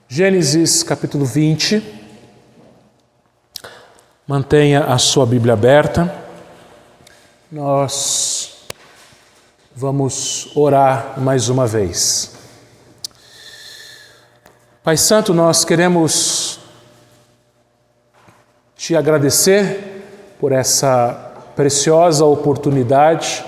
Gênesis capítulo 20. Mantenha a sua Bíblia aberta. Nós vamos orar mais uma vez. Pai Santo, nós queremos te agradecer por essa preciosa oportunidade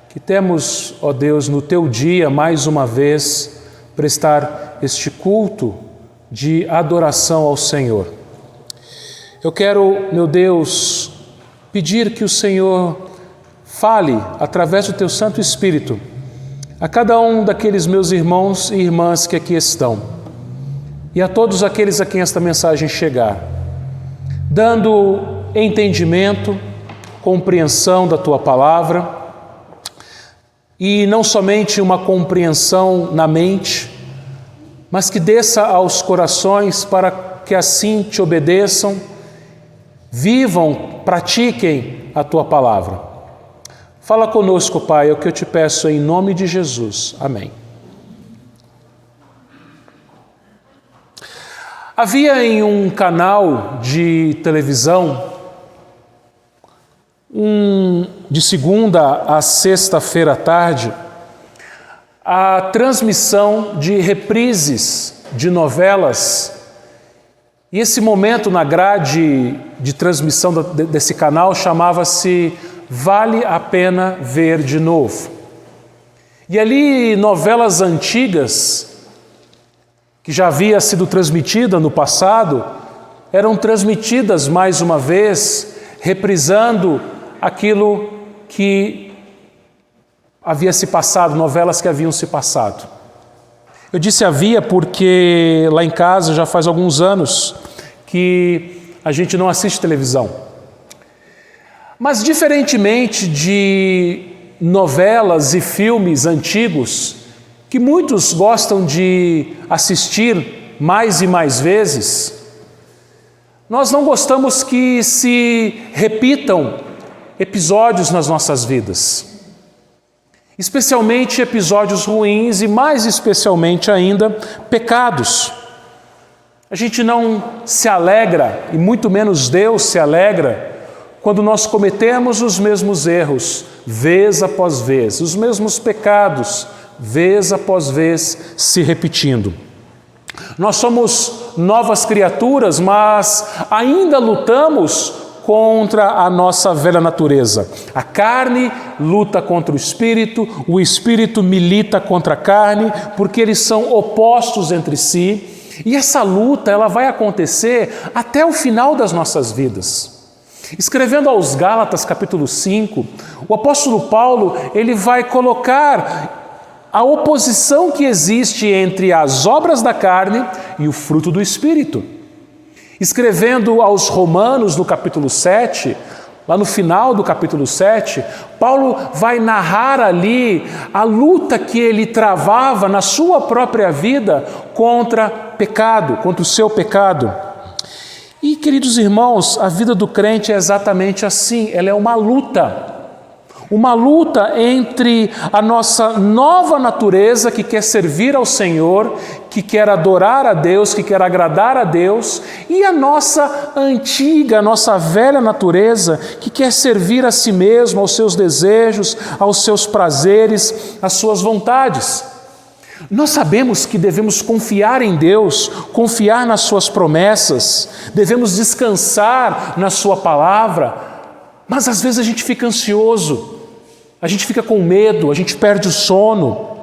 que temos, ó Deus, no teu dia, mais uma vez, prestar este culto de adoração ao Senhor. Eu quero, meu Deus, pedir que o Senhor fale através do teu Santo Espírito a cada um daqueles meus irmãos e irmãs que aqui estão e a todos aqueles a quem esta mensagem chegar, dando entendimento, compreensão da tua palavra e não somente uma compreensão na mente, mas que desça aos corações para que assim te obedeçam, vivam, pratiquem a tua palavra. Fala conosco, Pai, é o que eu te peço em nome de Jesus. Amém. Havia em um canal de televisão, de segunda a sexta-feira à tarde, a transmissão de reprises de novelas. E esse momento na grade de transmissão desse canal chamava-se Vale a Pena Ver de Novo. E ali novelas antigas, que já havia sido transmitida no passado, eram transmitidas mais uma vez, reprisando aquilo que havia se passado, novelas que haviam se passado. Eu disse havia porque lá em casa já faz alguns anos que a gente não assiste televisão. Mas diferentemente de novelas e filmes antigos, que muitos gostam de assistir mais e mais vezes, nós não gostamos que se repitam episódios nas nossas vidas. Especialmente episódios ruins e mais especialmente ainda pecados. A gente não se alegra, e muito menos Deus se alegra, quando nós cometemos os mesmos erros, vez após vez, os mesmos pecados, vez após vez, se repetindo. Nós somos novas criaturas, mas ainda lutamos contra a nossa velha natureza. A carne luta contra o espírito milita contra a carne, porque eles são opostos entre si, e essa luta ela vai acontecer até o final das nossas vidas. Escrevendo aos Gálatas, capítulo 5, o apóstolo Paulo ele vai colocar a oposição que existe entre as obras da carne e o fruto do Espírito. Escrevendo aos Romanos, no capítulo 7, lá no final do capítulo 7, Paulo vai narrar ali a luta que ele travava na sua própria vida contra pecado, contra o seu pecado. E, queridos irmãos, a vida do crente é exatamente assim, ela é uma luta entre a nossa nova natureza que quer servir ao Senhor, que quer adorar a Deus, que quer agradar a Deus, e a nossa antiga, a nossa velha natureza que quer servir a si mesmo, aos seus desejos, aos seus prazeres, às suas vontades. Nós sabemos que devemos confiar em Deus, confiar nas suas promessas, devemos descansar na sua palavra, mas às vezes a gente fica ansioso, a gente fica com medo, a gente perde o sono.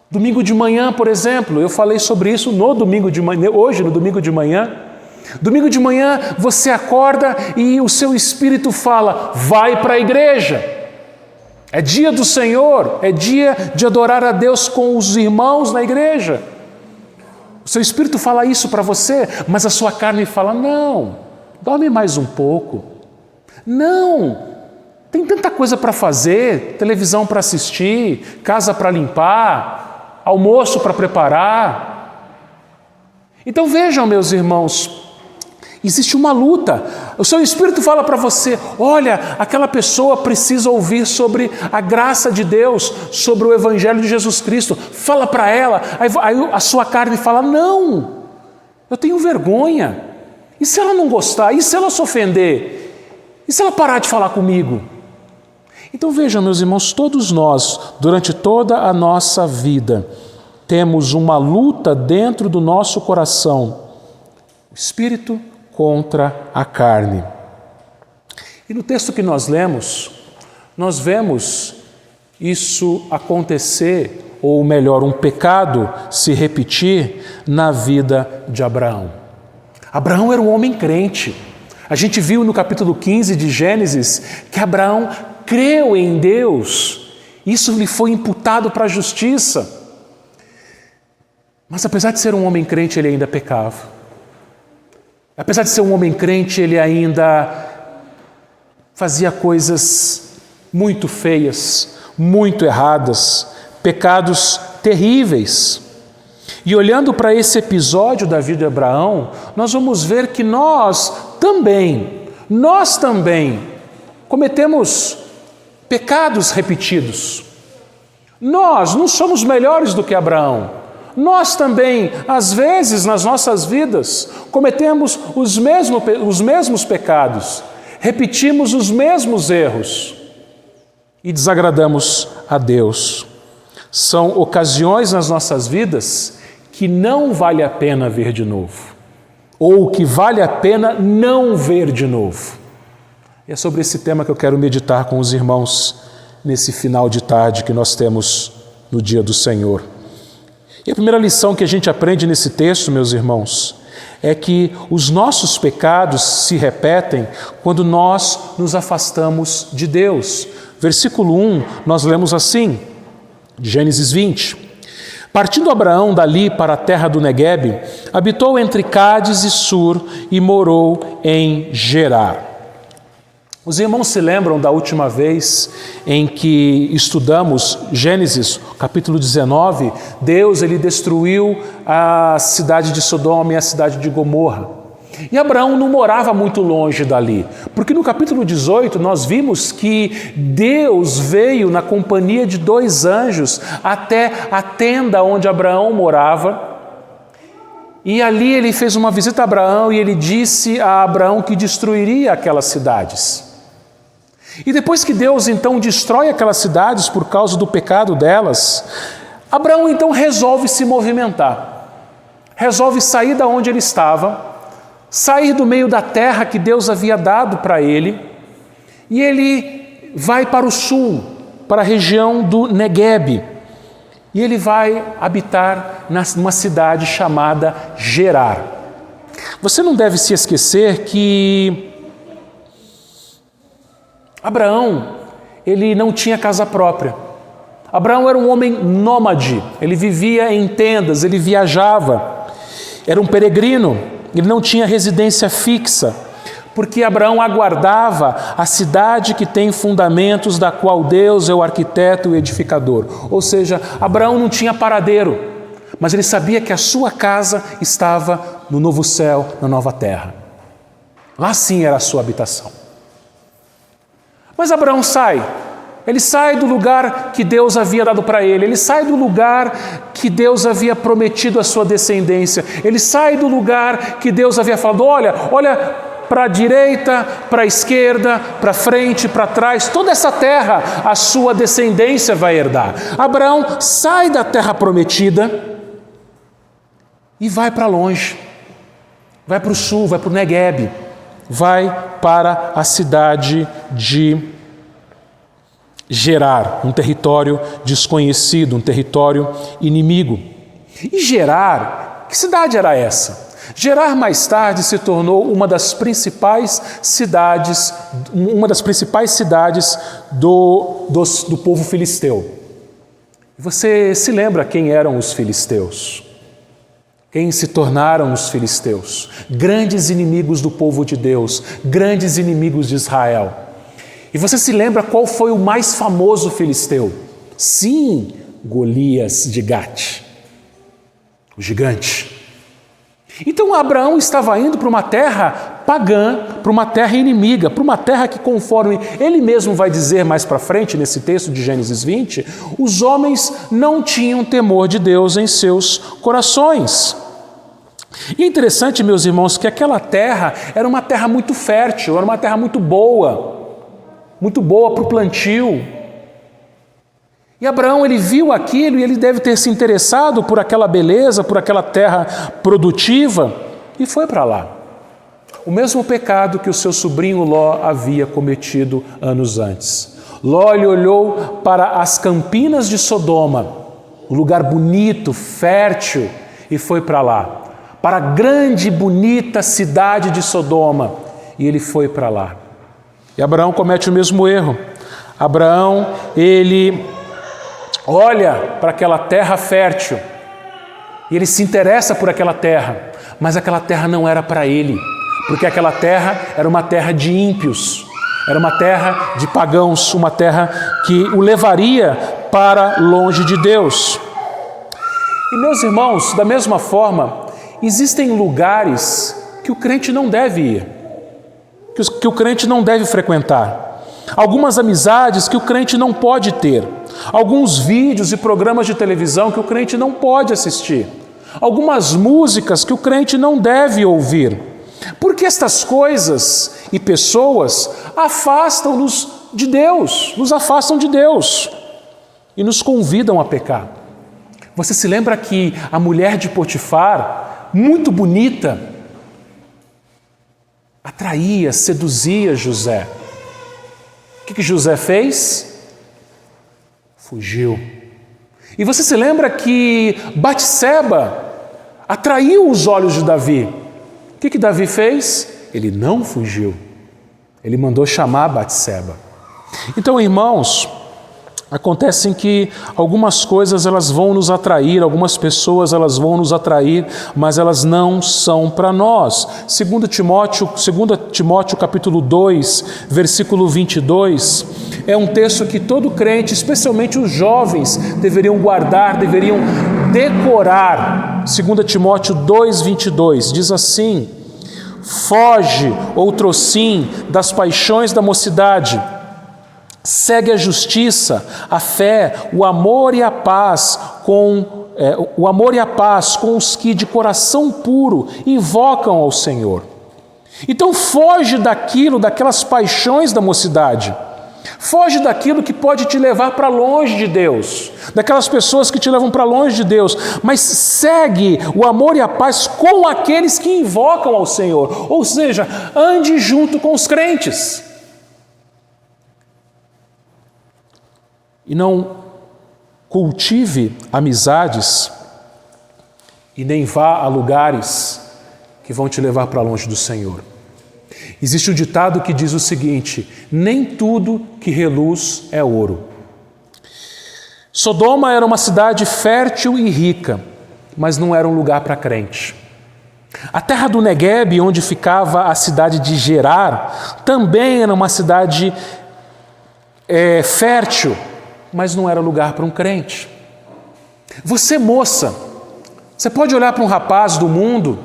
Domingo de manhã, por exemplo, eu falei sobre isso no domingo de manhã, hoje no domingo de manhã. Domingo de manhã você acorda e o seu espírito fala, vai para a igreja. É dia do Senhor, é dia de adorar a Deus com os irmãos na igreja. O seu espírito fala isso para você, mas a sua carne fala, não, dorme mais um pouco. Não, tem tanta coisa para fazer, televisão para assistir, casa para limpar, almoço para preparar. Então vejam, meus irmãos, Existe uma luta. O seu espírito fala para você, olha, aquela pessoa precisa ouvir sobre a graça de Deus, sobre o Evangelho de Jesus Cristo. Fala para ela. Aí a sua carne fala, não, eu tenho vergonha. E se ela não gostar? E se ela se ofender? E se ela parar de falar comigo? Então vejam, meus irmãos, todos nós, durante toda a nossa vida, temos uma luta dentro do nosso coração. O espírito contra a carne. E no texto que nós lemos, nós vemos isso acontecer, ou melhor, um pecado se repetir na vida de Abraão. Abraão era um homem crente. A gente viu no capítulo 15 de Gênesis que Abraão creu em Deus. Isso lhe foi imputado para a justiça. Mas apesar de ser um homem crente, ele ainda pecava. Apesar de ser um homem crente, ele ainda fazia coisas muito feias, muito erradas, pecados terríveis. E olhando para esse episódio da vida de Abraão, nós vamos ver que nós também cometemos pecados repetidos. Nós não somos melhores do que Abraão. Nós também, às vezes, nas nossas vidas, cometemos os mesmos pecados, repetimos os mesmos erros e desagradamos a Deus. São ocasiões nas nossas vidas que não vale a pena ver de novo, ou que vale a pena não ver de novo. E é sobre esse tema que eu quero meditar com os irmãos nesse final de tarde que nós temos no dia do Senhor. E a primeira lição que a gente aprende nesse texto, meus irmãos, é que os nossos pecados se repetem quando nós nos afastamos de Deus. Versículo 1, nós lemos assim, de Gênesis 20. Partindo Abraão dali para a terra do Neguebe, habitou entre Cádiz e Sur e morou em Gerar. Os irmãos se lembram da última vez em que estudamos Gênesis, capítulo 19, Deus ele destruiu a cidade de Sodoma e a cidade de Gomorra. E Abraão não morava muito longe dali, porque no capítulo 18 nós vimos que Deus veio na companhia de 2 anjos até a tenda onde Abraão morava. E ali ele fez uma visita a Abraão e ele disse a Abraão que destruiria aquelas cidades. E depois que Deus então destrói aquelas cidades por causa do pecado delas, Abraão então resolve se movimentar, resolve sair da onde ele estava, sair do meio da terra que Deus havia dado para ele, e ele vai para o sul, para a região do Neguebe, e ele vai habitar numa cidade chamada Gerar. Você não deve se esquecer que Abraão, ele não tinha casa própria. Abraão era um homem nômade, ele vivia em tendas, ele viajava, era um peregrino, ele não tinha residência fixa, porque Abraão aguardava a cidade que tem fundamentos, da qual Deus é o arquiteto e o edificador. Ou seja, Abraão não tinha paradeiro, mas ele sabia que a sua casa estava no novo céu, na nova terra. Lá sim era a sua habitação. Mas Abraão ele sai do lugar que Deus havia dado para ele sai do lugar que Deus havia prometido à sua descendência, ele sai do lugar que Deus havia falado, olha para a direita, para a esquerda, para frente, para trás, toda essa terra a sua descendência vai herdar. Abraão sai da terra prometida e vai para longe, vai para o sul, vai para o Neguebe, vai para a cidade de Gerar, um território desconhecido, um território inimigo. E Gerar, que cidade era essa? Gerar mais tarde se tornou uma das principais cidades do povo filisteu. Você se lembra quem eram os filisteus? Quem se tornaram os filisteus? Grandes inimigos do povo de Deus, grandes inimigos de Israel. E você se lembra qual foi o mais famoso filisteu? Sim, Golias de Gate, o gigante. Então Abraão estava indo para uma terra pagã, para uma terra inimiga, para uma terra que, conforme ele mesmo vai dizer mais para frente nesse texto de Gênesis 20, os homens não tinham temor de Deus em seus corações. E é interessante, meus irmãos, que aquela terra era uma terra muito fértil, era uma terra muito boa para o plantio. E Abraão, ele viu aquilo e ele deve ter se interessado por aquela beleza, por aquela terra produtiva, e foi para lá. O mesmo pecado que o seu sobrinho Ló havia cometido anos antes. Ló ele olhou para as campinas de Sodoma, um lugar bonito, fértil, e foi para lá, para a grande e bonita cidade de Sodoma, e ele foi para lá. E Abraão comete o mesmo erro. Abraão, ele olha para aquela terra fértil, e ele se interessa por aquela terra, mas aquela terra não era para ele, porque aquela terra era uma terra de ímpios, era uma terra de pagãos, uma terra que o levaria para longe de Deus. E meus irmãos, da mesma forma, existem lugares que o crente não deve ir, que o crente não deve frequentar. Algumas amizades que o crente não pode ter. Alguns vídeos e programas de televisão que o crente não pode assistir. Algumas músicas que o crente não deve ouvir. Porque estas coisas e pessoas afastam-nos de Deus, nos afastam de Deus e nos convidam a pecar. Você se lembra que a mulher de Potifar, muito bonita, atraía, seduzia José. O que José fez? Fugiu. E você se lembra que Batseba atraiu os olhos de Davi. O que Davi fez? Ele não fugiu. Ele mandou chamar Batseba. Então, irmãos, acontece que algumas coisas elas vão nos atrair, algumas pessoas elas vão nos atrair, mas elas não são para nós. 2 Timóteo capítulo 2, versículo 22, é um texto que todo crente, especialmente os jovens, deveriam guardar, deveriam decorar. 2 Timóteo 2, 22, diz assim: foge, outrossim, das paixões da mocidade, segue a justiça, a fé, o amor e a paz com os que de coração puro invocam ao Senhor. Então foge daquelas paixões da mocidade. Foge daquilo que pode te levar para longe de Deus, daquelas pessoas que te levam para longe de Deus, mas segue o amor e a paz com aqueles que invocam ao Senhor, ou seja, ande junto com os crentes. E não cultive amizades e nem vá a lugares que vão te levar para longe do Senhor. Existe um ditado que diz o seguinte: nem tudo que reluz é ouro. Sodoma era uma cidade fértil e rica, mas não era um lugar para crente. A terra do Negueb, onde ficava a cidade de Gerar, também era uma cidade fértil, mas não era lugar para um crente. Você, moça, você pode olhar para um rapaz do mundo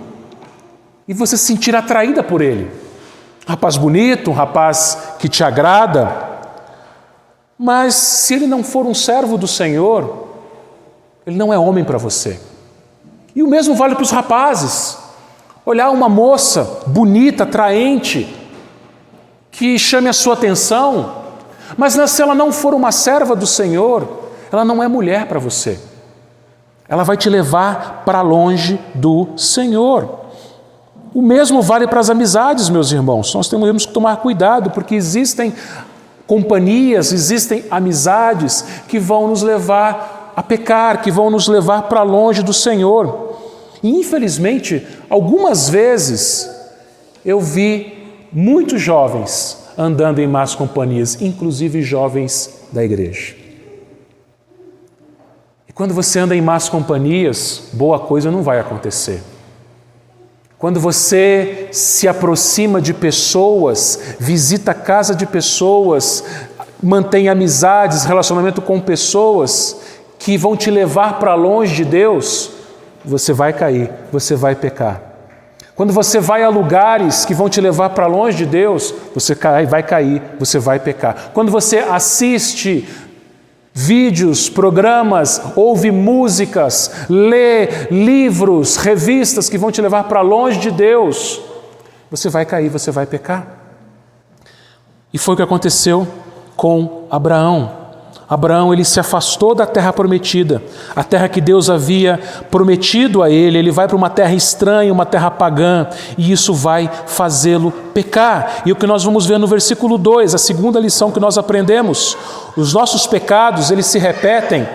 e você se sentir atraída por ele. Um rapaz bonito, um rapaz que te agrada, mas se ele não for um servo do Senhor, ele não é homem para você. E o mesmo vale para os rapazes. Olhar uma moça bonita, atraente, que chame a sua atenção, mas se ela não for uma serva do Senhor, ela não é mulher para você. Ela vai te levar para longe do Senhor. O mesmo vale para as amizades, meus irmãos. Nós temos que tomar cuidado, porque existem companhias, existem amizades que vão nos levar a pecar, que vão nos levar para longe do Senhor. E, infelizmente, algumas vezes eu vi muitos jovens andando em más companhias, inclusive jovens da igreja. E quando você anda em más companhias, boa coisa não vai acontecer. Quando você se aproxima de pessoas, visita a casa de pessoas, mantém amizades, relacionamento com pessoas que vão te levar para longe de Deus, você vai cair, você vai pecar. Quando você vai a lugares que vão te levar para longe de Deus, você vai cair, você vai pecar. Quando você assiste vídeos, programas, ouve músicas, lê livros, revistas que vão te levar para longe de Deus, você vai cair, você vai pecar. E foi o que aconteceu com Abraão. Abraão, ele se afastou da terra prometida, a terra que Deus havia prometido a ele. Ele vai para uma terra estranha, uma terra pagã, e isso vai fazê-lo pecar. E o que nós vamos ver no versículo 2, a segunda lição que nós aprendemos: os nossos pecados, eles se repetem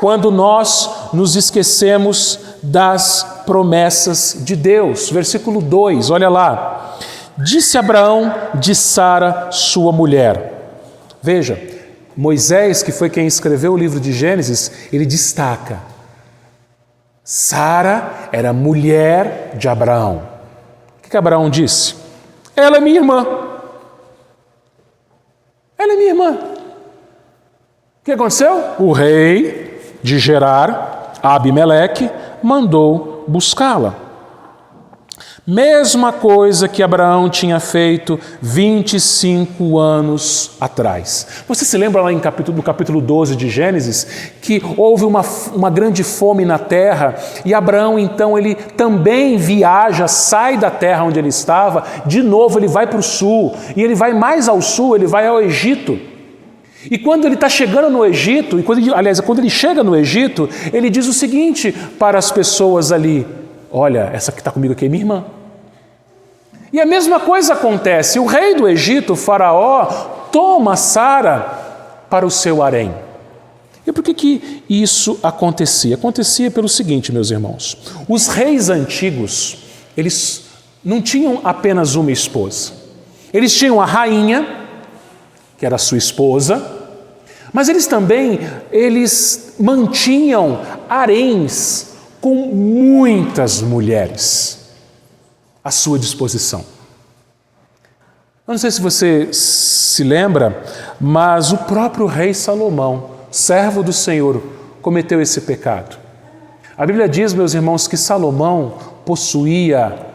quando nós nos esquecemos das promessas de Deus. Versículo 2, olha lá: disse Abraão de Sara, sua mulher. Veja, Moisés, que foi quem escreveu o livro de Gênesis, ele destaca: Sara era mulher de Abraão. O que Abraão disse? Ela é minha irmã. Ela é minha irmã. O que aconteceu? O rei de Gerar, Abimeleque, mandou buscá-la. Mesma coisa que Abraão tinha feito 25 anos atrás. Você se lembra lá no capítulo 12 de Gênesis, que houve uma grande fome na terra, e Abraão então ele também viaja, sai da terra onde ele estava, de novo ele vai para o sul, e ele vai mais ao sul, ele vai ao Egito. E quando ele está chegando no Egito, quando ele chega no Egito, ele diz o seguinte para as pessoas ali: olha, essa que está comigo aqui é minha irmã. E a mesma coisa acontece. O rei do Egito, o faraó, toma Sara para o seu harém. E por que isso acontecia? Acontecia pelo seguinte, meus irmãos: os reis antigos, eles não tinham apenas uma esposa. Eles tinham a rainha, que era a sua esposa, mas eles mantinham haréns com muitas mulheres à sua disposição. Eu não sei se você se lembra, mas o próprio rei Salomão, servo do Senhor, cometeu esse pecado. A Bíblia diz, meus irmãos, que Salomão possuía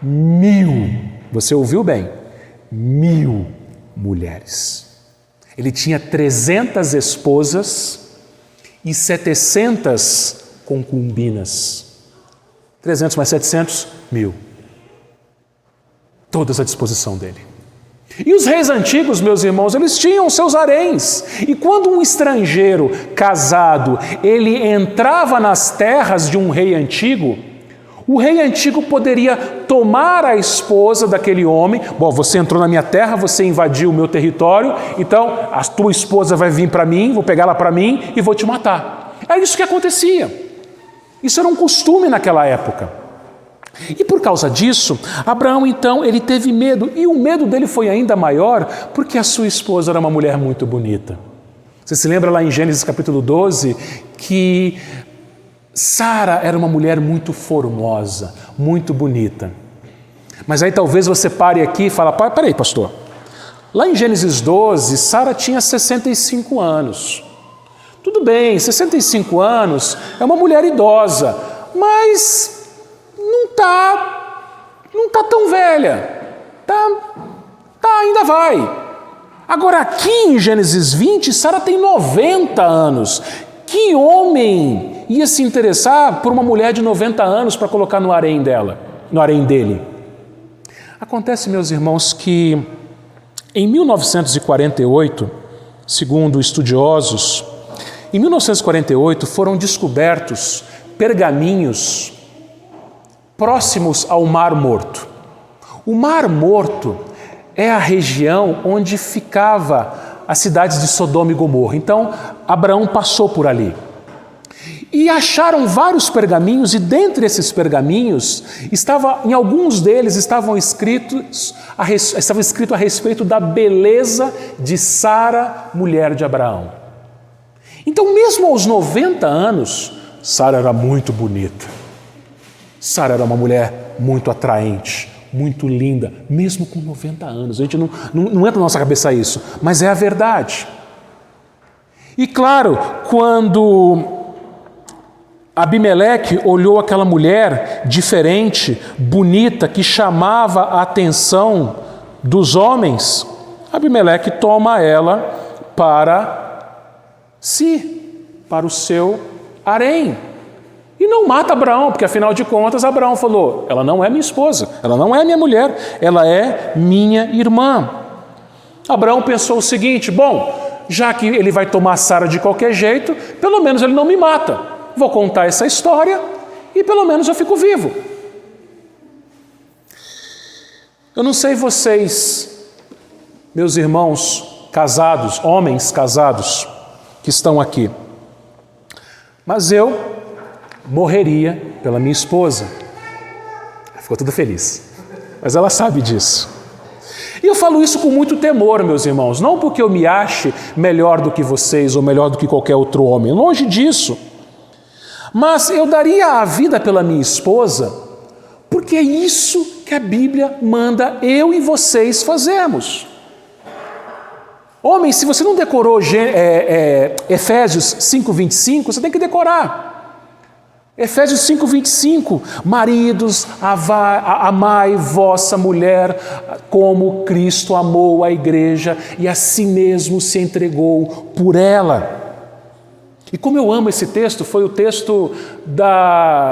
1000, você ouviu bem, 1000 mulheres. Ele tinha 300 esposas e 700 concubinas. 300 mais 700, 1000. Todas à disposição dele. E os reis antigos, meus irmãos, eles tinham seus haréns. E quando um estrangeiro casado, ele entrava nas terras de um rei antigo, o rei antigo poderia tomar a esposa daquele homem. Bom, você entrou na minha terra, você invadiu o meu território, então a tua esposa vai vir para mim, vou pegá-la para mim e vou te matar. É isso que acontecia. Isso era um costume naquela época. E por causa disso, Abraão então, ele teve medo, e o medo dele foi ainda maior porque a sua esposa era uma mulher muito bonita. Você se lembra lá em Gênesis capítulo 12 que Sara era uma mulher muito formosa, muito bonita. Mas aí talvez você pare aqui e fale: peraí, pastor, lá em Gênesis 12, Sara tinha 65 anos. Tudo bem, 65 anos é uma mulher idosa, mas não tá tão velha, ainda vai. Agora aqui em Gênesis 20, Sara tem 90 anos. Que homem ia se interessar por uma mulher de 90 anos para colocar no harém dele? Acontece, meus irmãos, que em 1948, segundo estudiosos, em 1948 foram descobertos pergaminhos próximos ao Mar Morto. O Mar Morto é a região onde ficava as cidades de Sodoma e Gomorra. Então, Abraão passou por ali. E acharam vários pergaminhos, e dentre esses pergaminhos, em alguns deles estava escrito a respeito da beleza de Sara, mulher de Abraão. Então, mesmo aos 90 anos, Sara era muito bonita. Sara era uma mulher muito atraente, muito linda, mesmo com 90 anos. A gente não entra na nossa cabeça isso, mas é a verdade. E claro, quando Abimeleque olhou aquela mulher diferente, bonita, que chamava a atenção dos homens. Abimeleque toma ela para si, para o seu harém. E não mata Abraão, porque afinal de contas Abraão falou, ela não é minha esposa, ela não é minha mulher, ela é minha irmã. Abraão pensou o seguinte, bom, já que ele vai tomar Sara de qualquer jeito, pelo menos ele não me mata. Vou contar essa história e pelo menos eu fico vivo. Eu não sei vocês, meus irmãos casados, homens casados que estão aqui, mas eu morreria pela minha esposa. Ficou tudo feliz, mas ela sabe disso. E eu falo isso com muito temor, meus irmãos, não porque eu me ache melhor do que vocês ou melhor do que qualquer outro homem, longe disso. Mas eu daria a vida pela minha esposa, porque é isso que a Bíblia manda eu e vocês fazermos. Homem, se você não decorou Efésios 5:25, você tem que decorar. Efésios 5:25, maridos, amai vossa mulher como Cristo amou a igreja e a si mesmo se entregou por ela. E como eu amo esse texto, foi o texto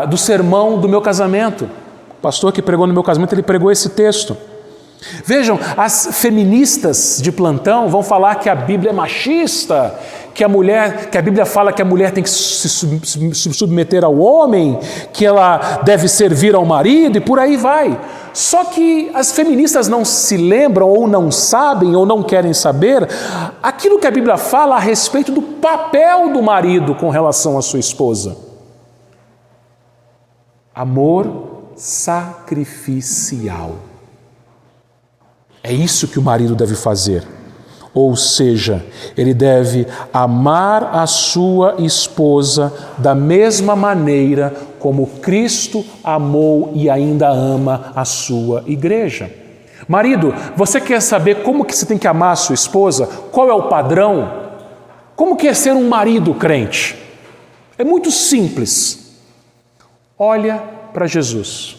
do sermão do meu casamento. O pastor que pregou no meu casamento, ele pregou esse texto. Vejam, as feministas de plantão vão falar que a Bíblia é machista, que a Bíblia fala que a mulher tem que se submeter ao homem, que ela deve servir ao marido e por aí vai. Só que as feministas não se lembram ou não sabem ou não querem saber aquilo que a Bíblia fala a respeito do papel do marido com relação à sua esposa. Amor sacrificial. É isso que o marido deve fazer. Ou seja, ele deve amar a sua esposa da mesma maneira como Cristo amou e ainda ama a sua igreja. Marido, você quer saber como que você tem que amar a sua esposa? Qual é o padrão? Como que é ser um marido crente? É muito simples. Olha para Jesus.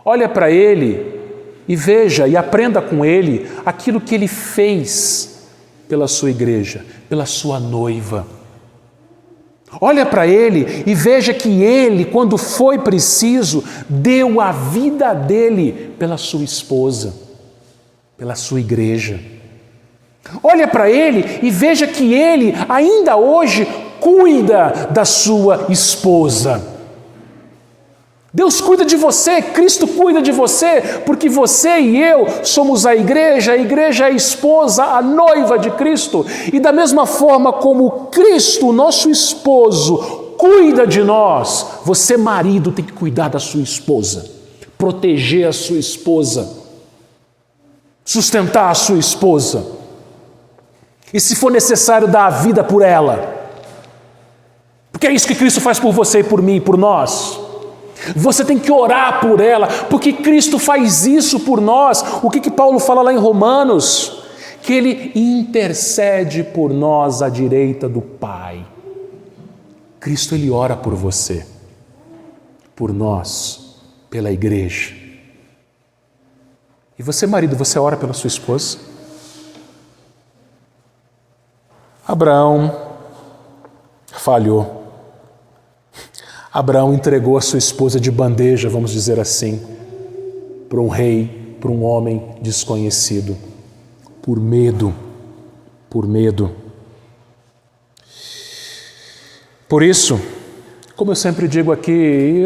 Olha para Ele e veja e aprenda com Ele aquilo que Ele fez pela sua igreja, pela sua noiva. Olha para Ele e veja que Ele, quando foi preciso, deu a vida dele pela sua esposa, pela sua igreja. Olha para Ele e veja que Ele, ainda hoje, cuida da sua esposa. Deus cuida de você, Cristo cuida de você, porque você e eu somos a igreja é a esposa, a noiva de Cristo. E da mesma forma como Cristo, nosso esposo, cuida de nós, você, marido, tem que cuidar da sua esposa, proteger a sua esposa, sustentar a sua esposa. E se for necessário, dar a vida por ela. Porque é isso que Cristo faz por você e por mim e por nós. Você tem que orar por ela, porque Cristo faz isso por nós. O que Paulo fala lá em Romanos? Que Ele intercede por nós à direita do Pai. Cristo, Ele ora por você, por nós, pela igreja. E você, marido, você ora pela sua esposa? Abraão falhou. Abraão entregou a sua esposa de bandeja, vamos dizer assim, para um rei, para um homem desconhecido, por medo. Por isso, como eu sempre digo aqui,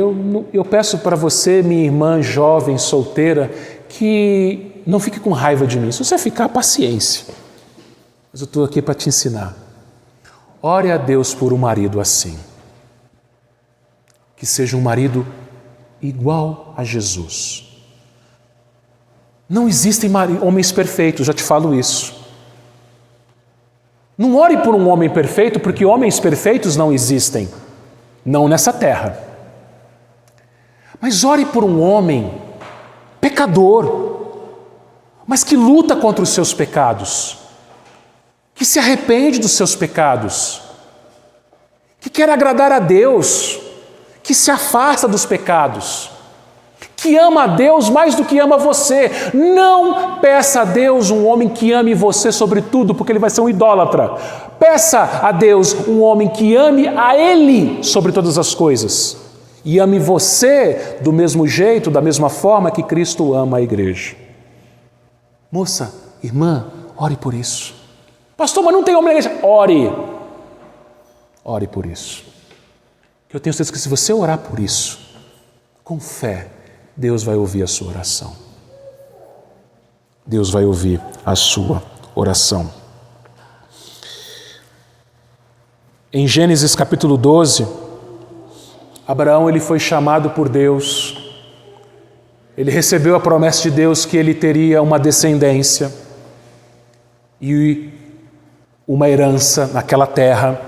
eu peço para você, minha irmã jovem, solteira, que não fique com raiva de mim. Se você ficar, paciência. Mas eu estou aqui para te ensinar. Ore a Deus por um marido assim. Que seja um marido igual a Jesus. Não existem homens perfeitos, já te falo isso. Não ore por um homem perfeito, porque homens perfeitos não existem. Não nessa terra. Mas ore por um homem pecador, mas que luta contra os seus pecados, que se arrepende dos seus pecados, que quer agradar a Deus, que se afasta dos pecados, que ama a Deus mais do que ama você. Não peça a Deus um homem que ame você sobre tudo, porque ele vai ser um idólatra. Peça a Deus um homem que ame a Ele sobre todas as coisas e ame você do mesmo jeito, da mesma forma que Cristo ama a igreja. Moça, irmã, ore por isso. Pastor, mas não tem homem na igreja. Ore por isso. Eu tenho certeza que se você orar por isso, com fé, Deus vai ouvir a sua oração. Deus vai ouvir a sua oração. Em Gênesis capítulo 12, Abraão ele foi chamado por Deus. Ele recebeu a promessa de Deus que ele teria uma descendência e uma herança naquela terra.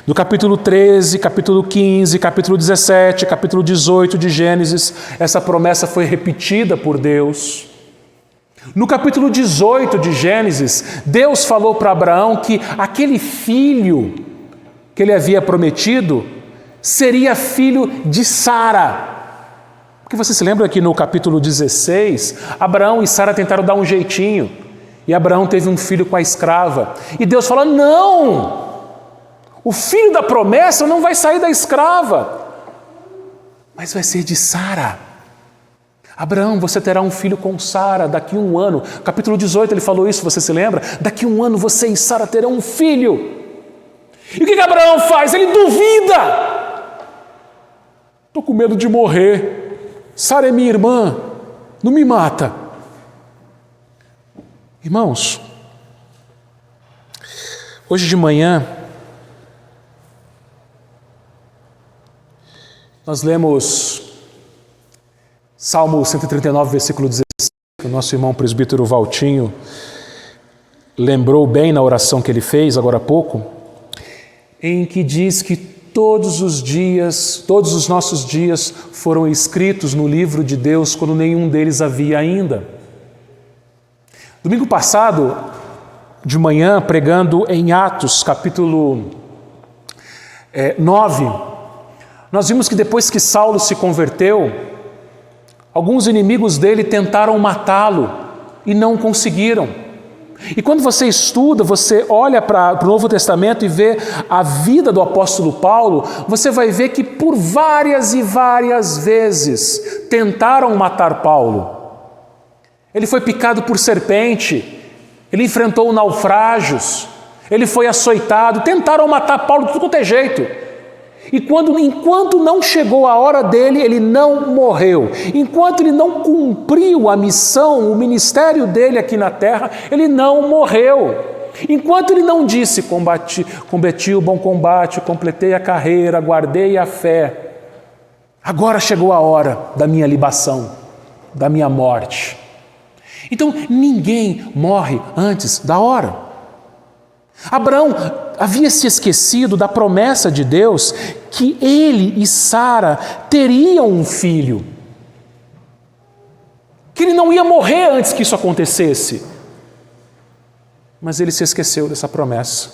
No capítulo 13, capítulo 15, capítulo 17, capítulo 18 de Gênesis, essa promessa foi repetida por Deus. No capítulo 18 de Gênesis, Deus falou para Abraão que aquele filho que ele havia prometido seria filho de Sara. Porque você se lembra que no capítulo 16, Abraão e Sara tentaram dar um jeitinho, e Abraão teve um filho com a escrava. E Deus falou: não! O filho da promessa não vai sair da escrava, mas vai ser de Sara. Abraão, você terá um filho com Sara daqui a um ano. Capítulo 18 ele falou isso, você se lembra? Daqui a um ano você e Sara terão um filho. E o que Abraão faz? Ele duvida. Estou com medo de morrer. Sara é minha irmã, não me mata. Irmãos, hoje de manhã, nós lemos Salmo 139, versículo 16, que o nosso irmão presbítero Valtinho lembrou bem na oração que ele fez agora há pouco, em que diz que todos os nossos dias foram escritos no livro de Deus quando nenhum deles havia ainda. Domingo passado, de manhã, pregando em Atos, capítulo 9, nós vimos que depois que Saulo se converteu, alguns inimigos dele tentaram matá-lo e não conseguiram. E quando você estuda, você olha para o Novo Testamento e vê a vida do apóstolo Paulo, você vai ver que por várias e várias vezes tentaram matar Paulo. Ele foi picado por serpente, ele enfrentou naufrágios, ele foi açoitado, tentaram matar Paulo de tudo quanto é jeito. E enquanto não chegou a hora dele, ele não morreu. Enquanto ele não cumpriu a missão, o ministério dele aqui na terra, ele não morreu. Enquanto ele não disse: combati o bom combate, completei a carreira, guardei a fé. Agora chegou a hora da minha libação, da minha morte. Então ninguém morre antes da hora. Abraão havia se esquecido da promessa de Deus que ele e Sara teriam um filho, que ele não ia morrer antes que isso acontecesse. Mas ele se esqueceu dessa promessa.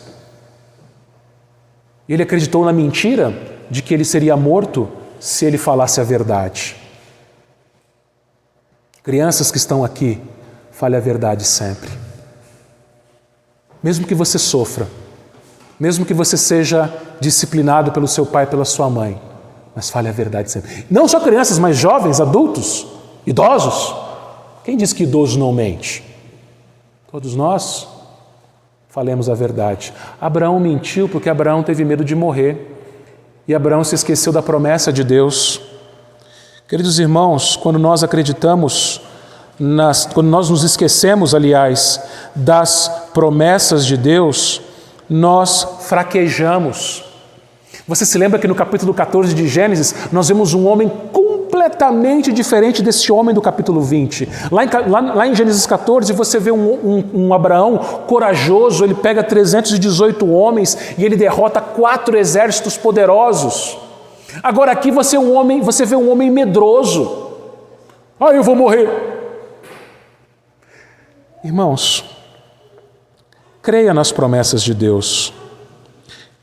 Ele acreditou na mentira de que ele seria morto se ele falasse a verdade. Crianças que estão aqui, fale a verdade sempre. Mesmo que você sofra, mesmo que você seja disciplinado pelo seu pai e pela sua mãe, mas fale a verdade sempre. Não só crianças, mas jovens, adultos, idosos. Quem diz que idoso não mente? Todos nós falemos a verdade. Abraão mentiu porque Abraão teve medo de morrer. E Abraão se esqueceu da promessa de Deus. Queridos irmãos, quando nós acreditamos, quando nós nos esquecemos, aliás, das promessas de Deus, nós fraquejamos. Você se lembra que no capítulo 14 de Gênesis, nós vemos um homem completamente diferente desse homem do capítulo 20. Lá em Gênesis 14, você vê um Abraão corajoso, ele pega 318 homens e ele derrota 4 exércitos poderosos. Agora aqui você vê um homem medroso. Eu vou morrer. Irmãos, creia nas promessas de Deus.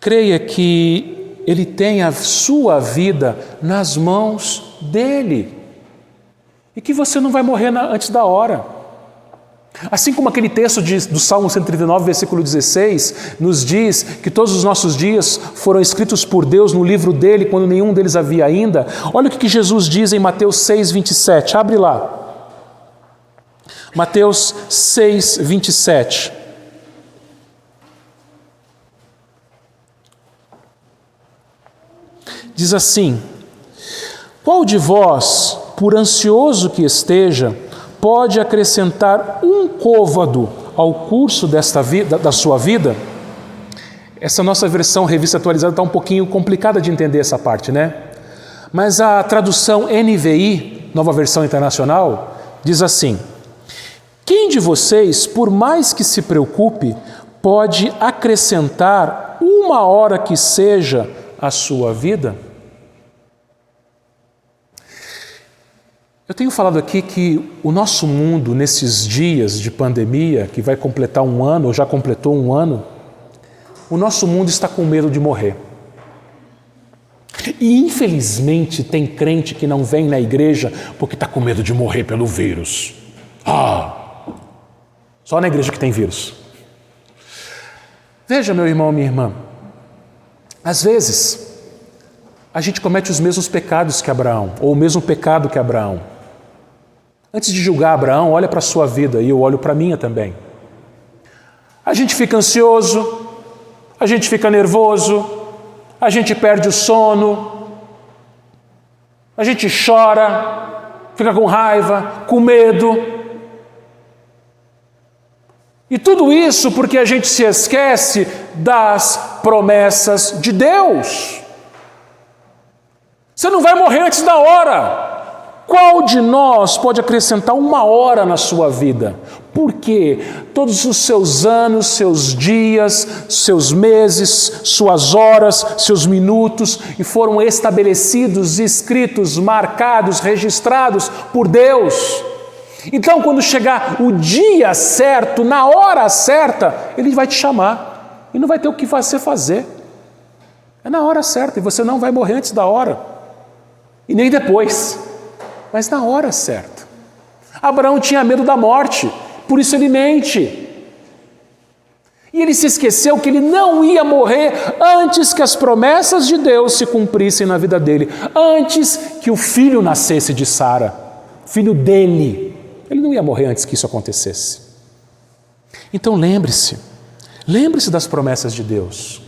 Creia que ele tem a sua vida nas mãos dele. E que você não vai morrer antes da hora. Assim como aquele texto do Salmo 139, versículo 16, nos diz que todos os nossos dias foram escritos por Deus no livro dele, quando nenhum deles havia ainda. Olha o que Jesus diz em Mateus 6, 27. Abre lá. Mateus 6, 27. Diz assim: qual de vós, por ansioso que esteja, pode acrescentar um côvado ao curso da sua vida? Essa nossa versão revista atualizada está um pouquinho complicada de entender essa parte, né? Mas a tradução NVI, Nova Versão Internacional, diz assim: quem de vocês, por mais que se preocupe, pode acrescentar uma hora que seja à sua vida? Eu tenho falado aqui que o nosso mundo, nesses dias de pandemia, que vai completar um ano, ou já completou um ano, o nosso mundo está com medo de morrer. E infelizmente tem crente que não vem na igreja porque está com medo de morrer pelo vírus. Só na igreja que tem vírus. Veja, meu irmão, minha irmã, às vezes a gente comete os mesmos pecados que Abraão, ou o mesmo pecado que Abraão. Antes de julgar Abraão, olha para a sua vida e eu olho para a minha também. A gente fica ansioso, a gente fica nervoso, a gente perde o sono, a gente chora, fica com raiva, com medo. E tudo isso porque a gente se esquece das promessas de Deus. Você não vai morrer antes da hora. Qual de nós pode acrescentar uma hora na sua vida? Porque todos os seus anos, seus dias, seus meses, suas horas, seus minutos, e foram estabelecidos, escritos, marcados, registrados por Deus. Então, quando chegar o dia certo, na hora certa, Ele vai te chamar e não vai ter o que você fazer. É na hora certa e você não vai morrer antes da hora e nem depois. Mas na hora certa. Abraão tinha medo da morte, por isso ele mente. E ele se esqueceu que ele não ia morrer antes que as promessas de Deus se cumprissem na vida dele, antes que o filho nascesse de Sara, filho dele. Ele não ia morrer antes que isso acontecesse. Então lembre-se das promessas de Deus.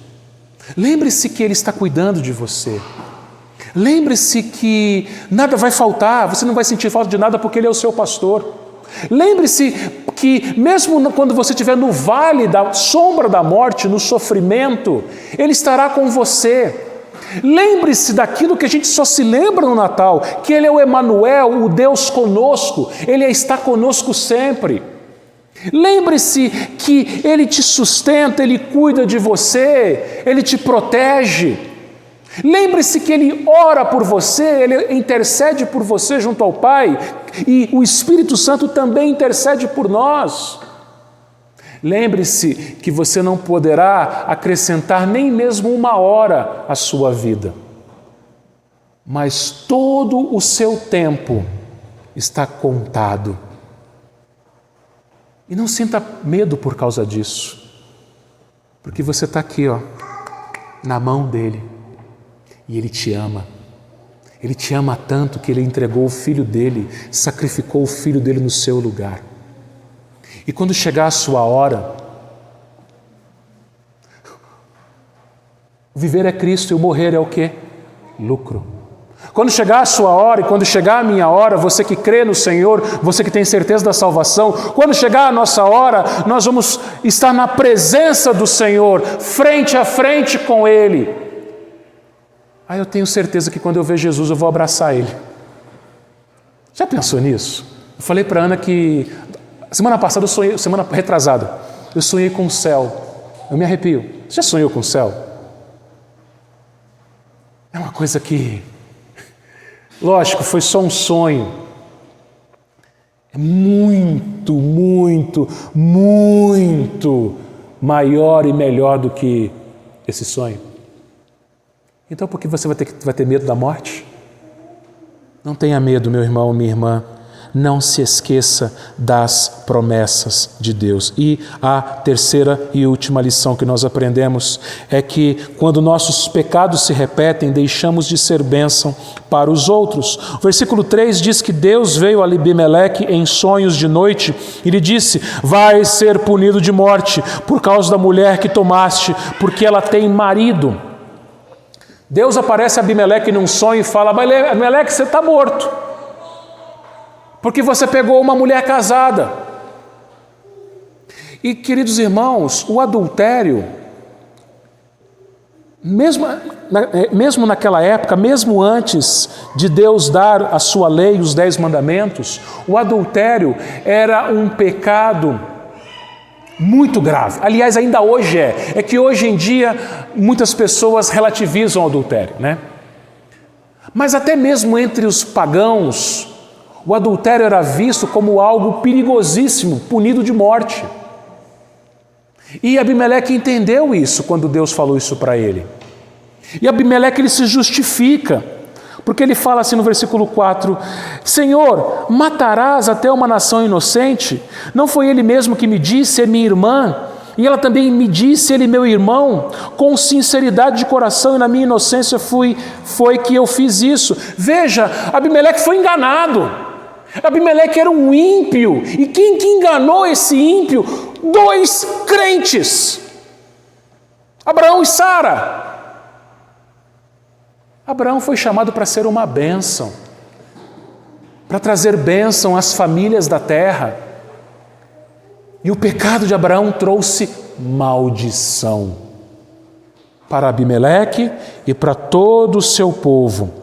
Lembre-se que Ele está cuidando de você. Lembre-se que nada vai faltar, você não vai sentir falta de nada porque Ele é o seu pastor. Lembre-se que mesmo quando você estiver no vale da sombra da morte, no sofrimento, Ele estará com você. Lembre-se daquilo que a gente só se lembra no Natal, que Ele é o Emanuel, o Deus conosco, Ele está conosco sempre. Lembre-se que Ele te sustenta, Ele cuida de você, Ele te protege. Lembre-se que Ele ora por você, Ele intercede por você junto ao Pai, e o Espírito Santo também intercede por nós. Lembre-se que você não poderá acrescentar nem mesmo uma hora à sua vida, mas todo o seu tempo está contado. E não sinta medo por causa disso, porque você está aqui, na mão dEle. E Ele te ama. Ele te ama tanto que Ele entregou o Filho dEle, sacrificou o Filho dEle no seu lugar. E quando chegar a sua hora, viver é Cristo e o morrer é o quê? Lucro. Quando chegar a sua hora e quando chegar a minha hora, você que crê no Senhor, você que tem certeza da salvação, quando chegar a nossa hora, nós vamos estar na presença do Senhor, frente a frente com Ele. Eu tenho certeza que quando eu ver Jesus eu vou abraçar Ele. Já pensou nisso? Eu falei para Ana que semana passada eu sonhei, semana retrasada, eu sonhei com o céu. Eu me arrepio. Você já sonhou com o céu? É uma coisa que, lógico, foi só um sonho. É muito, muito, muito maior e melhor do que esse sonho. Então por que você vai ter medo da morte? Não tenha medo, meu irmão, minha irmã. Não se esqueça das promessas de Deus. E a terceira e última lição que nós aprendemos é que quando nossos pecados se repetem, deixamos de ser bênção para os outros. O versículo 3 diz que Deus veio a Abimeleque em sonhos de noite e lhe disse: vai ser punido de morte por causa da mulher que tomaste, porque ela tem marido. Deus aparece a Abimeleque num sonho e fala: Abimeleque, você está morto, porque você pegou uma mulher casada. E, queridos irmãos, o adultério, mesmo naquela época, mesmo antes de Deus dar a sua lei, os 10 mandamentos, o adultério era um pecado muito grave. Aliás, ainda hoje é que hoje em dia muitas pessoas relativizam o adultério, né? Mas até mesmo entre os pagãos, o adultério era visto como algo perigosíssimo, punido de morte. E Abimeleque entendeu isso quando Deus falou isso para ele. E Abimeleque, ele se justifica, porque ele fala assim no versículo 4: Senhor, matarás até uma nação inocente? Não foi ele mesmo que me disse, é minha irmã? E ela também me disse, ele meu irmão? Com sinceridade de coração e na minha inocência foi que eu fiz isso. Veja, Abimeleque foi enganado. Abimeleque era um ímpio. E quem que enganou esse ímpio? 2 crentes, Abraão e Sara. Abraão foi chamado para ser uma bênção, para trazer bênção às famílias da terra. E o pecado de Abraão trouxe maldição para Abimeleque e para todo o seu povo.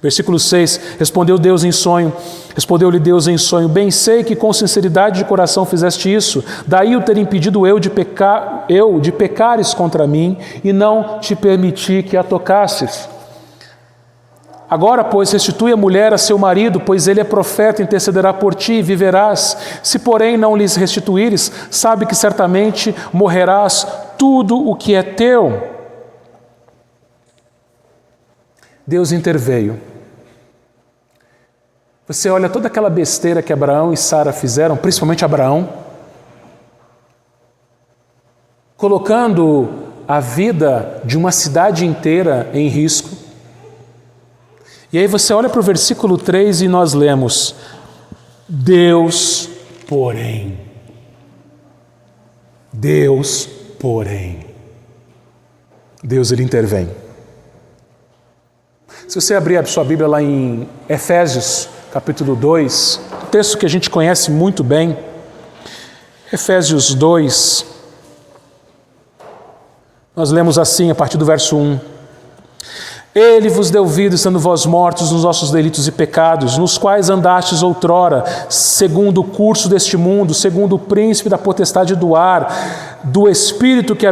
Versículo 6, respondeu-lhe Deus em sonho, bem sei que com sinceridade de coração fizeste isso, daí o ter impedido eu de pecares contra mim e não te permiti que a tocasses. Agora, pois, restitui a mulher a seu marido, pois ele é profeta, intercederá por ti e viverás. Se, porém, não lhes restituíres, sabe que certamente morrerás tudo o que é teu. Deus interveio. Você olha toda aquela besteira que Abraão e Sara fizeram, principalmente Abraão, colocando a vida de uma cidade inteira em risco. E aí você olha para o versículo 3 e nós lemos: Deus, porém. Deus, ele intervém. Se você abrir a sua Bíblia lá em Efésios, capítulo 2, texto que a gente conhece muito bem, Efésios 2, nós lemos assim, a partir do verso 1. Ele vos deu vida, estando vós mortos nos vossos delitos e pecados, nos quais andastes outrora, segundo o curso deste mundo, segundo o príncipe da potestade do ar, do Espírito que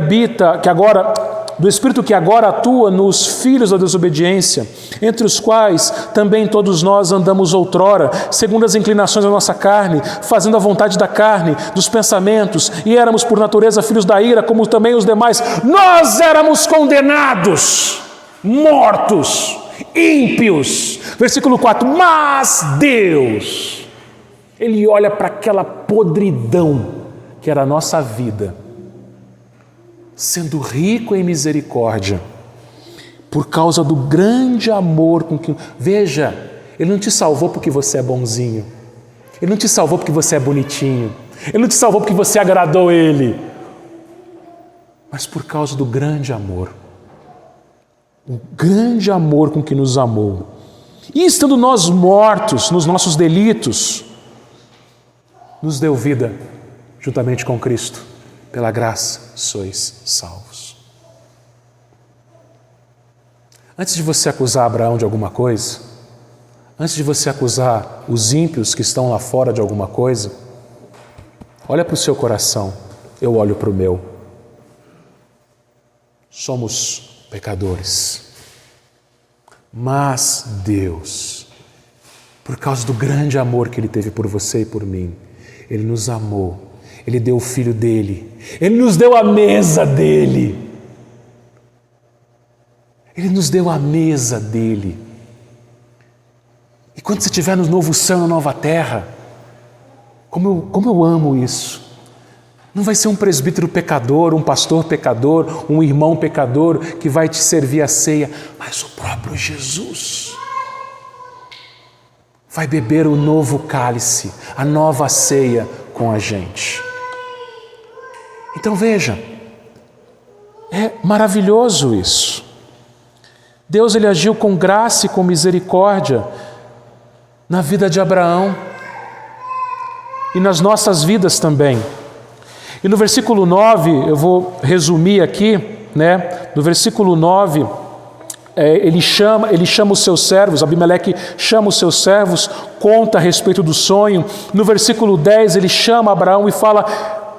agora atua nos filhos da desobediência, entre os quais também todos nós andamos outrora, segundo as inclinações da nossa carne, fazendo a vontade da carne, dos pensamentos, e éramos por natureza filhos da ira, como também os demais. Nós éramos condenados, mortos, ímpios. Versículo 4, mas Deus, Ele olha para aquela podridão que era a nossa vida, sendo rico em misericórdia, por causa do grande amor com que... Veja, Ele não te salvou porque você é bonzinho, Ele não te salvou porque você é bonitinho, Ele não te salvou porque você agradou Ele, mas por causa do grande amor, o grande amor com que nos amou. E estando nós mortos nos nossos delitos, nos deu vida juntamente com Cristo. Pela graça sois salvos. Antes de você acusar Abraão de alguma coisa, antes de você acusar os ímpios que estão lá fora de alguma coisa, olha para o seu coração, eu olho para o meu. Somos pecadores. Mas Deus, por causa do grande amor que Ele teve por você e por mim, Ele nos amou. Ele deu o Filho dEle. Ele nos deu a mesa dEle. Ele nos deu a mesa dele. E quando você estiver no novo céu, na nova terra, como eu amo isso. Não vai ser um presbítero pecador, um pastor pecador, um irmão pecador que vai te servir a ceia, mas o próprio Jesus vai beber o novo cálice, a nova ceia com a gente. Então veja, é maravilhoso isso. Deus ele agiu com graça e com misericórdia na vida de Abraão e nas nossas vidas também. E no versículo 9, eu vou resumir aqui, no versículo 9, ele chama os seus servos, Abimeleque chama os seus servos, conta a respeito do sonho. No versículo 10, ele chama Abraão e fala: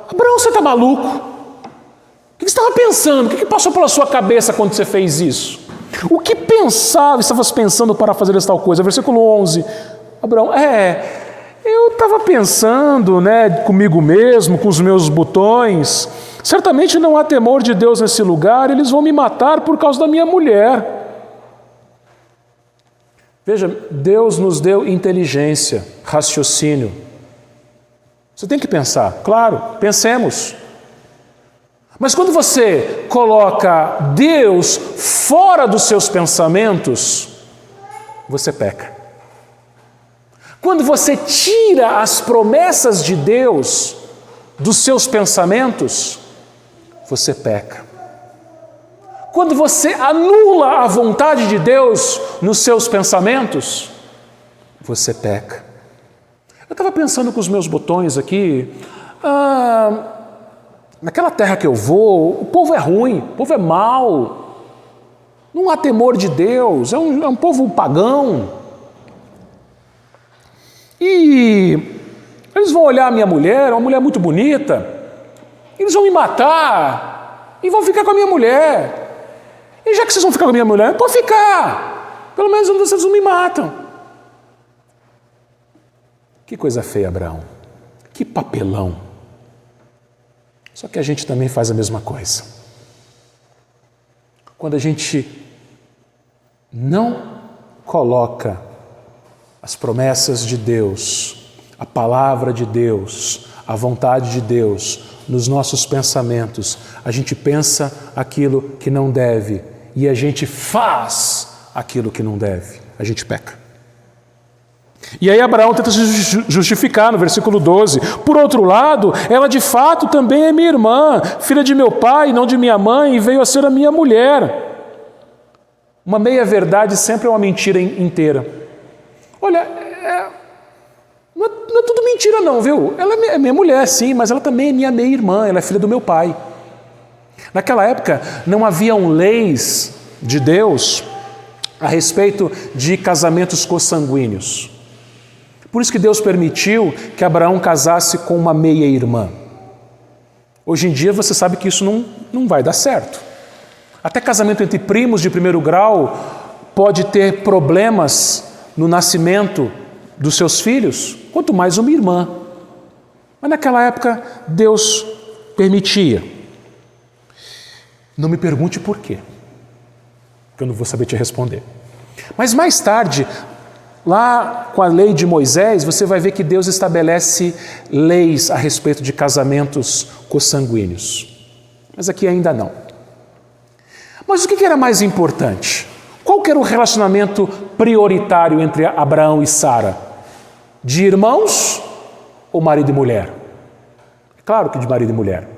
Abraão, você está maluco? O que você estava pensando? O que passou pela sua cabeça quando você fez isso? O que estavas pensando para fazer essa tal coisa? Versículo 11, Abraão, eu estava pensando, comigo mesmo, com os meus botões, certamente não há temor de Deus nesse lugar, eles vão me matar por causa da minha mulher. Veja, Deus nos deu inteligência, raciocínio. Você tem que pensar, claro, pensemos. Mas quando você coloca Deus fora dos seus pensamentos, você peca. Quando você tira as promessas de Deus dos seus pensamentos, você peca. Quando você anula a vontade de Deus nos seus pensamentos, você peca. Eu estava pensando com os meus botões aqui, naquela terra que eu vou, o povo é ruim, o povo é mau, não há temor de Deus, é um povo pagão. E eles vão olhar a minha mulher, uma mulher muito bonita, eles vão me matar e vão ficar com a minha mulher. E já que vocês vão ficar com a minha mulher, pode ficar, pelo menos vocês não me matam. Que coisa feia, Abraão, que papelão. Só que a gente também faz a mesma coisa. Quando a gente não coloca as promessas de Deus, a palavra de Deus, a vontade de Deus nos nossos pensamentos, a gente pensa aquilo que não deve e a gente faz aquilo que não deve, a gente peca. E aí Abraão tenta se justificar no versículo 12. Por outro lado, ela de fato também é minha irmã, filha de meu pai, não de minha mãe, e veio a ser a minha mulher. Uma meia-verdade sempre é uma mentira inteira. Olha, não é tudo mentira não, viu? Ela é minha mulher, sim, mas ela também é minha meia-irmã, ela é filha do meu pai. Naquela época não haviam leis de Deus a respeito de casamentos consanguíneos. Por isso que Deus permitiu que Abraão casasse com uma meia-irmã. Hoje em dia você sabe que isso não vai dar certo. Até casamento entre primos de primeiro grau pode ter problemas no nascimento dos seus filhos, quanto mais uma irmã. Mas naquela época Deus permitia. Não me pergunte por quê, porque eu não vou saber te responder. Mas mais tarde, lá com a lei de Moisés, você vai ver que Deus estabelece leis a respeito de casamentos consanguíneos. Mas aqui ainda não. Mas o que era mais importante? Qual que era o relacionamento prioritário entre Abraão e Sara? De irmãos ou marido e mulher? Claro que de marido e mulher.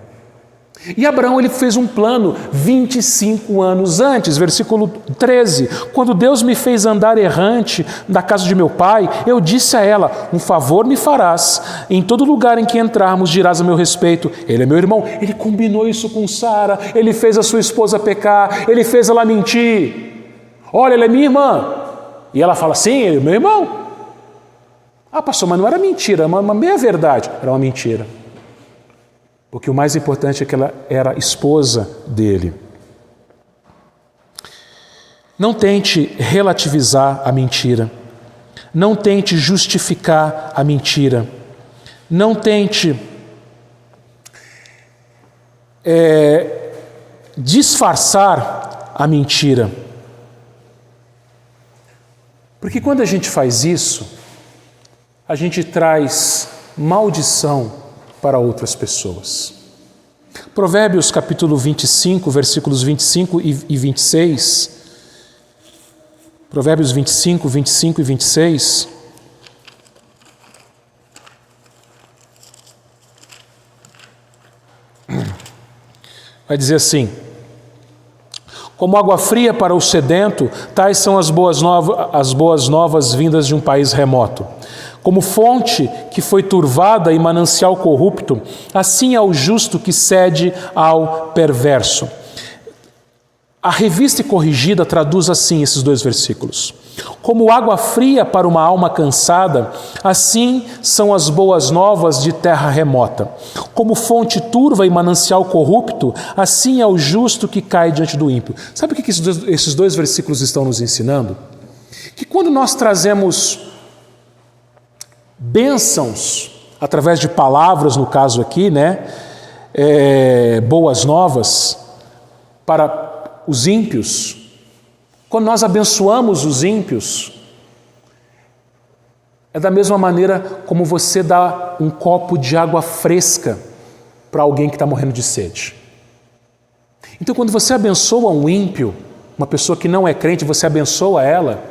E Abraão ele fez um plano 25 anos antes, versículo 13. Quando Deus me fez andar errante da casa de meu pai, eu disse a ela, um favor me farás, em todo lugar em que entrarmos dirás a meu respeito, ele é meu irmão. Ele combinou isso com Sara, ele fez a sua esposa pecar, ele fez ela mentir. Olha, ele é minha irmã. E ela fala, sim, ele é meu irmão. Ah, pastor, mas não era mentira, uma meia-verdade. Era uma mentira. Porque o mais importante é que ela era esposa dele. Não tente relativizar a mentira. Não tente justificar a mentira. Não tente disfarçar a mentira. Porque quando a gente faz isso, a gente traz maldição para outras pessoas. Provérbios capítulo 25, versículos 25 e 26. Provérbios 25, 25 e 26. Vai dizer assim: como água fria para o sedento, tais são as boas novas vindas de um país remoto. Como fonte que foi turvada e manancial corrupto, assim é o justo que cede ao perverso. A Revista e Corrigida traduz assim esses dois versículos: como água fria para uma alma cansada, assim são as boas novas de terra remota. Como fonte turva e manancial corrupto, assim é o justo que cai diante do ímpio. Sabe o que esses dois versículos estão nos ensinando? Que quando nós trazemos bênçãos, através de palavras, no caso aqui, boas novas para os ímpios, quando nós abençoamos os ímpios, é da mesma maneira como você dá um copo de água fresca para alguém que está morrendo de sede. Então, quando você abençoa um ímpio, uma pessoa que não é crente, você abençoa ela,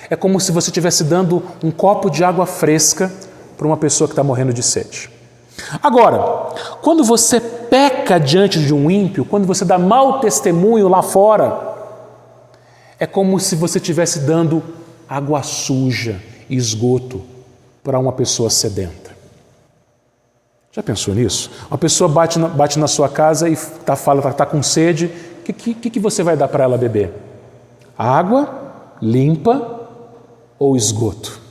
é como se você estivesse dando um copo de água fresca para uma pessoa que está morrendo de sede. Agora, quando você peca diante de um ímpio, quando você dá mau testemunho lá fora, é como se você estivesse dando água suja, esgoto, para uma pessoa sedenta. Já pensou nisso? Uma pessoa bate na sua casa e está com sede, o que você vai dar para ela beber? Água limpa ou esgoto?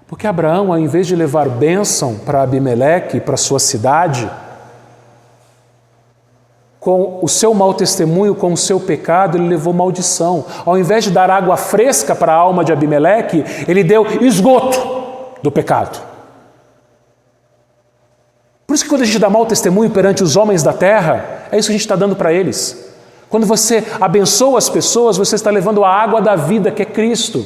Porque Abraão, ao invés de levar bênção para Abimeleque, para sua cidade, com o seu mau testemunho, com o seu pecado, ele levou maldição. Ao invés de dar água fresca para a alma de Abimeleque, ele deu esgoto do pecado. Por isso que quando a gente dá mau testemunho perante os homens da terra, é isso que a gente está dando para eles. Quando você abençoa as pessoas, você está levando a água da vida, que é Cristo.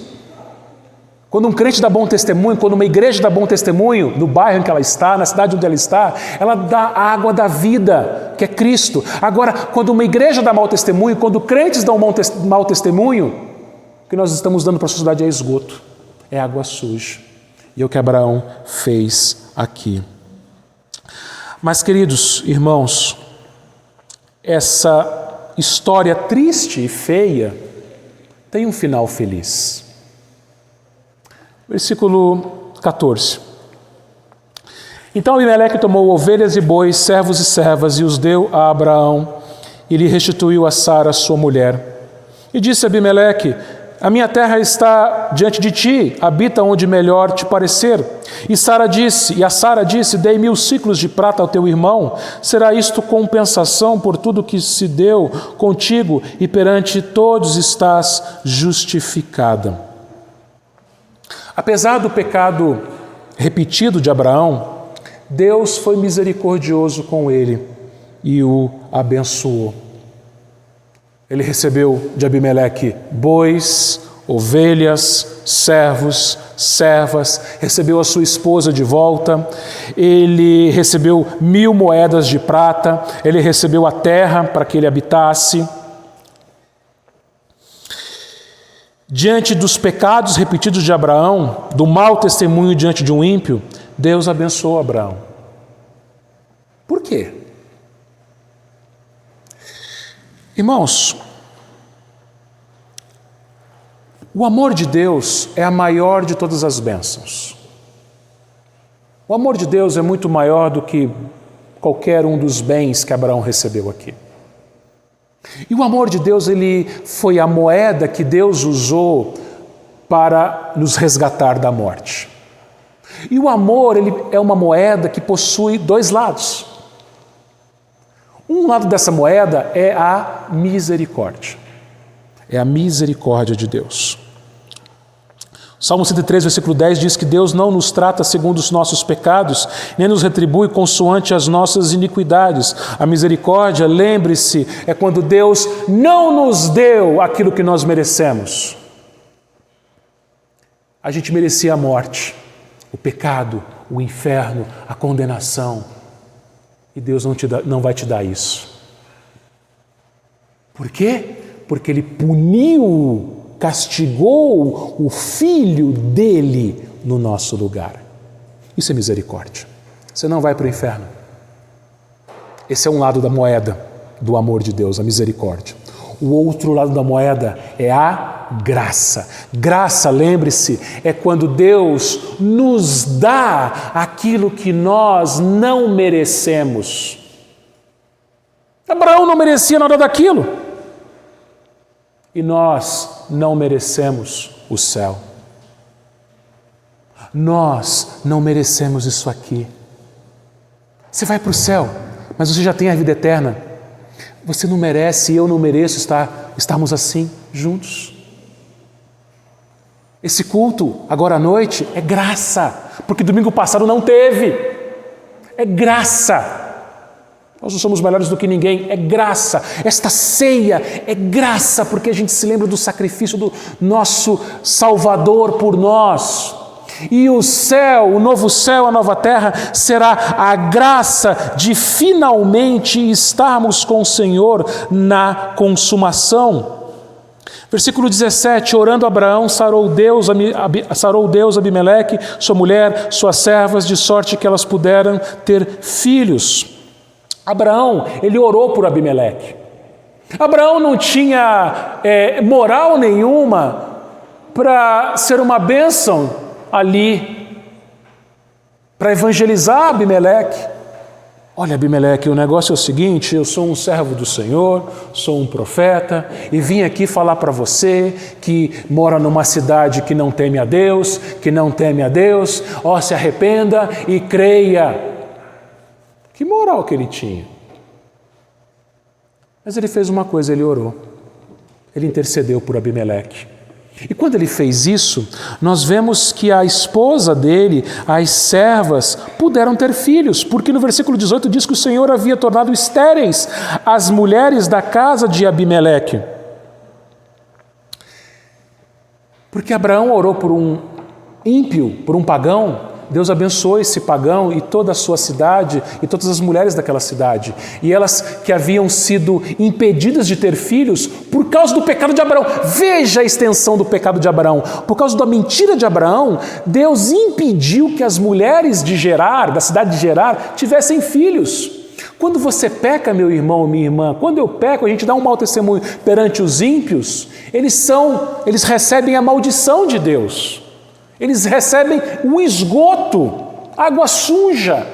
Quando um crente dá bom testemunho, quando uma igreja dá bom testemunho, no bairro em que ela está, na cidade onde ela está, ela dá a água da vida, que é Cristo. Agora, quando uma igreja dá mau testemunho, quando crentes dão mau testemunho, o que nós estamos dando para a sociedade é esgoto, é água suja. E é o que Abraão fez aqui. Mas, queridos irmãos, essa história triste e feia tem um final feliz. Versículo 14. Então Abimeleque tomou ovelhas e bois, servos e servas, e os deu a Abraão, e lhe restituiu a Sara, sua mulher. E disse a Abimeleque: a minha terra está diante de ti, habita onde melhor te parecer. E a Sara disse: dei 1000 siclos de prata ao teu irmão, será isto compensação por tudo que se deu contigo, e perante todos estás justificada. Apesar do pecado repetido de Abraão, Deus foi misericordioso com ele e o abençoou. Ele recebeu de Abimeleque bois, ovelhas, servos, servas, recebeu a sua esposa de volta, ele recebeu 1000 moedas de prata, ele recebeu a terra para que ele habitasse. Diante dos pecados repetidos de Abraão, do mau testemunho diante de um ímpio, Deus abençoou Abraão. Por quê? Irmãos, o amor de Deus é a maior de todas as bênçãos. O amor de Deus é muito maior do que qualquer um dos bens que Abraão recebeu aqui. E o amor de Deus, ele foi a moeda que Deus usou para nos resgatar da morte. E o amor, ele é uma moeda que possui 2 lados. Um lado dessa moeda é a misericórdia. É a misericórdia de Deus. Salmo 103, versículo 10 diz que Deus não nos trata segundo os nossos pecados, nem nos retribui consoante as nossas iniquidades. A misericórdia, lembre-se, é quando Deus não nos deu aquilo que nós merecemos. A gente merecia a morte, o pecado, o inferno, a condenação. E Deus não vai te dar isso. Por quê? Porque Ele puniu, castigou o Filho dele no nosso lugar. Isso é misericórdia. Você não vai para o inferno. Esse é um lado da moeda do amor de Deus, a misericórdia. O outro lado da moeda é a graça. Graça, lembre-se, é quando Deus nos dá aquilo que nós não merecemos. Abraão não merecia nada daquilo. E nós não merecemos o céu. Nós não merecemos isso aqui. Você vai para o céu, mas você já tem a vida eterna. Você não merece e eu não mereço estarmos assim, juntos. Esse culto, agora à noite, é graça, porque domingo passado não teve. É graça. Nós não somos melhores do que ninguém, é graça. Esta ceia é graça, porque a gente se lembra do sacrifício do nosso Salvador por nós. E o céu, o novo céu, a nova terra, será a graça de finalmente estarmos com o Senhor na consumação. Versículo 17, orando Abraão, sarou Deus Abimeleque, sua mulher, suas servas, de sorte que elas puderam ter filhos. Abraão, ele orou por Abimeleque. Abraão não tinha moral nenhuma para ser uma bênção ali, para evangelizar Abimeleque. Olha, Abimeleque, o negócio é o seguinte, eu sou um servo do Senhor, sou um profeta, e vim aqui falar para você que mora numa cidade que não teme a Deus, se arrependa e creia. Que moral que ele tinha. Mas ele fez uma coisa, ele orou. Ele intercedeu por Abimeleque. E quando ele fez isso, nós vemos que a esposa dele, as servas, puderam ter filhos, porque no versículo 18 diz que o Senhor havia tornado estéreis as mulheres da casa de Abimeleque. Porque Abraão orou por um ímpio, por um pagão. Deus abençoou esse pagão e toda a sua cidade e todas as mulheres daquela cidade. E elas que haviam sido impedidas de ter filhos por causa do pecado de Abraão. Veja a extensão do pecado de Abraão. Por causa da mentira de Abraão, Deus impediu que as mulheres de Gerar, da cidade de Gerar, tivessem filhos. Quando você peca, meu irmão ou minha irmã, quando eu peco, a gente dá um mau testemunho perante os ímpios, eles recebem a maldição de Deus. Eles recebem o esgoto, água suja.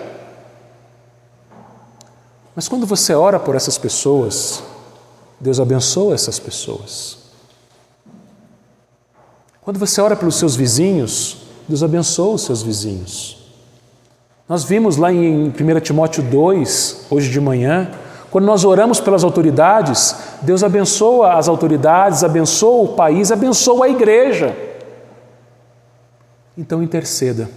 Mas quando você ora por essas pessoas, Deus abençoa essas pessoas. Quando você ora pelos seus vizinhos, Deus abençoa os seus vizinhos. Nós vimos lá em 1 Timóteo 2, hoje de manhã, quando nós oramos pelas autoridades, Deus abençoa as autoridades, abençoa o país, abençoa a igreja. Então interceda,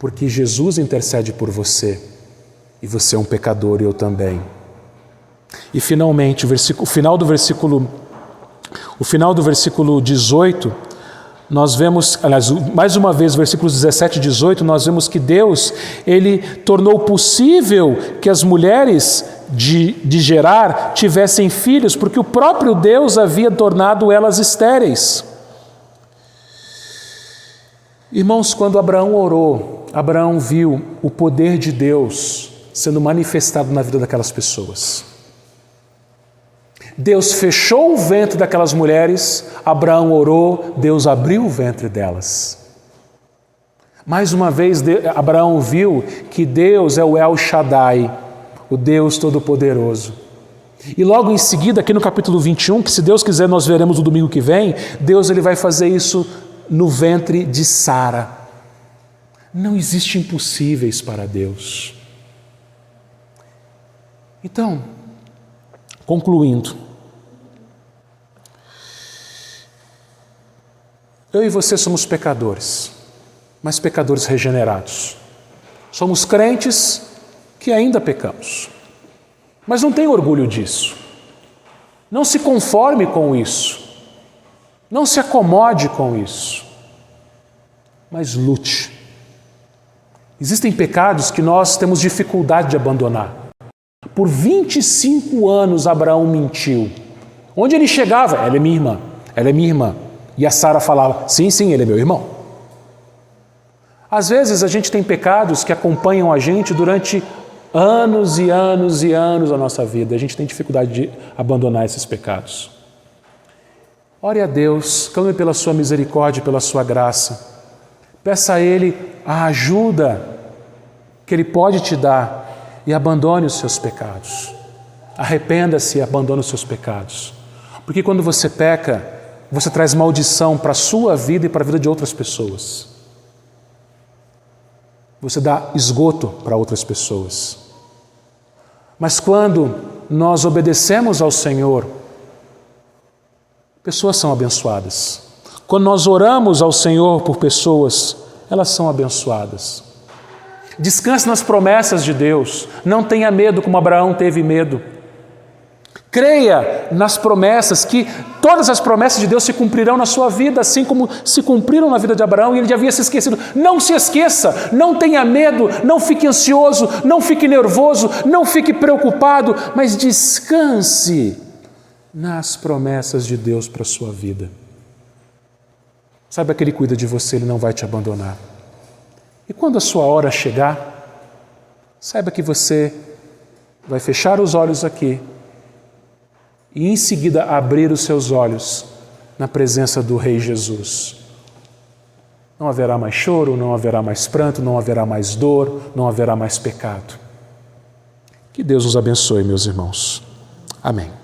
porque Jesus intercede por você, e você é um pecador e eu também. E finalmente, o final do versículo 18, nós vemos, aliás, mais uma vez, versículos 17 e 18, nós vemos que Deus, Ele tornou possível que as mulheres de Gerar tivessem filhos, porque o próprio Deus havia tornado elas estéreis. Irmãos, quando Abraão orou, Abraão viu o poder de Deus sendo manifestado na vida daquelas pessoas. Deus fechou o ventre daquelas mulheres, Abraão orou, Deus abriu o ventre delas. Mais uma vez, Abraão viu que Deus é o El Shaddai, o Deus Todo-Poderoso. E logo em seguida, aqui no capítulo 21, que se Deus quiser nós veremos no domingo que vem, Deus ele vai fazer isso no ventre de Sara. Não existe impossíveis para Deus. Então, concluindo, eu e você somos pecadores, mas pecadores regenerados. Somos crentes que ainda pecamos. Mas não tenha orgulho disso. Não se conforme com isso. Não se acomode com isso, mas lute. Existem pecados que nós temos dificuldade de abandonar. Por 25 anos Abraão mentiu. Onde ele chegava? Ela é minha irmã, ela é minha irmã. E a Sara falava, sim, ele é meu irmão. Às vezes a gente tem pecados que acompanham a gente durante anos e anos e anos da nossa vida. A gente tem dificuldade de abandonar esses pecados. Ore a Deus, clame pela sua misericórdia, pela sua graça. Peça a Ele a ajuda que Ele pode te dar e abandone os seus pecados. Arrependa-se e abandone os seus pecados. Porque quando você peca, você traz maldição para a sua vida e para a vida de outras pessoas. Você dá esgoto para outras pessoas. Mas quando nós obedecemos ao Senhor, pessoas são abençoadas. Quando nós oramos ao Senhor por pessoas, elas são abençoadas. Descanse nas promessas de Deus. Não tenha medo como Abraão teve medo. Creia nas promessas, que todas as promessas de Deus se cumprirão na sua vida, assim como se cumpriram na vida de Abraão, e ele já havia se esquecido. Não se esqueça, não tenha medo, não fique ansioso, não fique nervoso, não fique preocupado, mas descanse nas promessas de Deus para a sua vida. Saiba que Ele cuida de você, Ele não vai te abandonar. E quando a sua hora chegar, saiba que você vai fechar os olhos aqui e em seguida abrir os seus olhos na presença do Rei Jesus. Não haverá mais choro, não haverá mais pranto, não haverá mais dor, não haverá mais pecado. Que Deus nos abençoe, meus irmãos. Amém.